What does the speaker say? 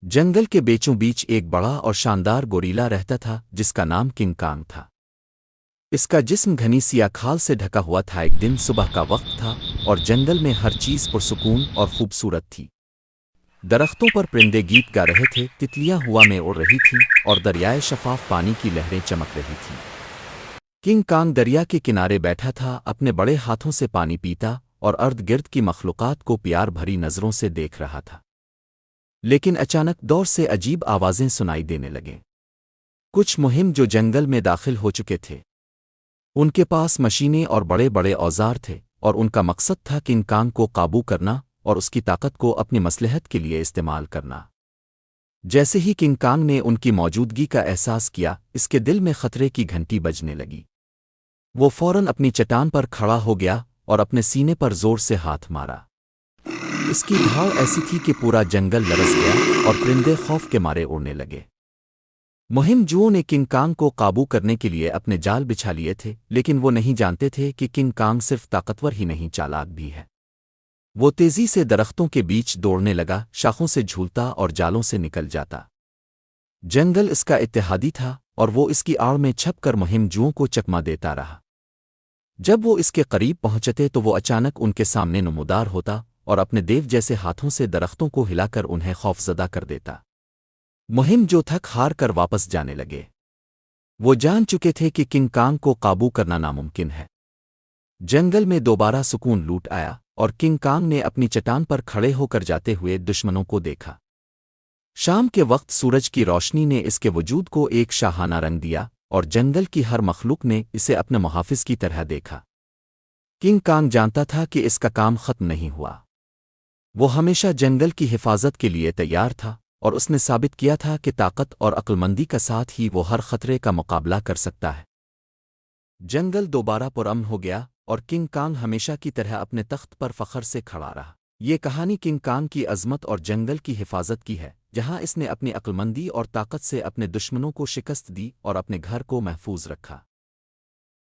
جنگل کے بیچوں بیچ ایک بڑا اور شاندار گوریلا رہتا تھا جس کا نام کنگ کانگ تھا۔ اس کا جسم گھنی سیاہ کھال سے ڈھکا ہوا تھا۔ ایک دن صبح کا وقت تھا اور جنگل میں ہر چیز پرسکون اور خوبصورت تھی۔ درختوں پر پرندے گیت گا رہے تھے، تتلیاں ہوا میں اڑ رہی تھیں اور دریائے شفاف پانی کی لہریں چمک رہی تھیں۔ کنگ کانگ دریا کے کنارے بیٹھا تھا، اپنے بڑے ہاتھوں سے پانی پیتا اور ارد گرد کی مخلوقات کو پیار بھری نظروں سے دیکھ رہا تھا۔ لیکن اچانک دور سے عجیب آوازیں سنائی دینے لگیں۔ کچھ مہم جو جنگل میں داخل ہو چکے تھے، ان کے پاس مشینیں اور بڑے بڑے اوزار تھے، اور ان کا مقصد تھا کنگ کانگ کو قابو کرنا اور اس کی طاقت کو اپنی مصلحت کے لیے استعمال کرنا۔ جیسے ہی کنگ کانگ نے ان کی موجودگی کا احساس کیا، اس کے دل میں خطرے کی گھنٹی بجنے لگی۔ وہ فوراً اپنی چٹان پر کھڑا ہو گیا اور اپنے سینے پر زور سے ہاتھ مارا۔ اس کی دھاڑ ایسی تھی کہ پورا جنگل لرز گیا اور پرندے خوف کے مارے اڑنے لگے۔ مہم جوؤں نے کنگ کانگ کو قابو کرنے کے لیے اپنے جال بچھا لیے تھے، لیکن وہ نہیں جانتے تھے کہ کنگ کانگ صرف طاقتور ہی نہیں، چالاک بھی ہے۔ وہ تیزی سے درختوں کے بیچ دوڑنے لگا، شاخوں سے جھولتا اور جالوں سے نکل جاتا۔ جنگل اس کا اتحادی تھا اور وہ اس کی آڑ میں چھپ کر مہم جوؤں کو چکما دیتا رہا۔ جب وہ اس کے قریب پہنچتے تو وہ اچانک ان کے سامنے نمودار ہوتا اور اپنے دیو جیسے ہاتھوں سے درختوں کو ہلا کر انہیں خوفزدہ کر دیتا۔ مہم جو تھک ہار کر واپس جانے لگے۔ وہ جان چکے تھے کہ کنگ کانگ کو قابو کرنا ناممکن ہے۔ جنگل میں دوبارہ سکون لوٹ آیا اور کنگ کانگ نے اپنی چٹان پر کھڑے ہو کر جاتے ہوئے دشمنوں کو دیکھا۔ شام کے وقت سورج کی روشنی نے اس کے وجود کو ایک شاہانہ رنگ دیا اور جنگل کی ہر مخلوق نے اسے اپنے محافظ کی طرح دیکھا۔ کنگ کانگ جانتا تھا کہ اس کا کام ختم نہیں ہوا۔ وہ ہمیشہ جنگل کی حفاظت کے لیے تیار تھا اور اس نے ثابت کیا تھا کہ طاقت اور عقلمندی کا ساتھ ہی وہ ہر خطرے کا مقابلہ کر سکتا ہے۔ جنگل دوبارہ پرامن ہو گیا اور کنگ کانگ ہمیشہ کی طرح اپنے تخت پر فخر سے کھڑا رہا۔ یہ کہانی کنگ کانگ کی عظمت اور جنگل کی حفاظت کی ہے، جہاں اس نے اپنی عقلمندی اور طاقت سے اپنے دشمنوں کو شکست دی اور اپنے گھر کو محفوظ رکھا۔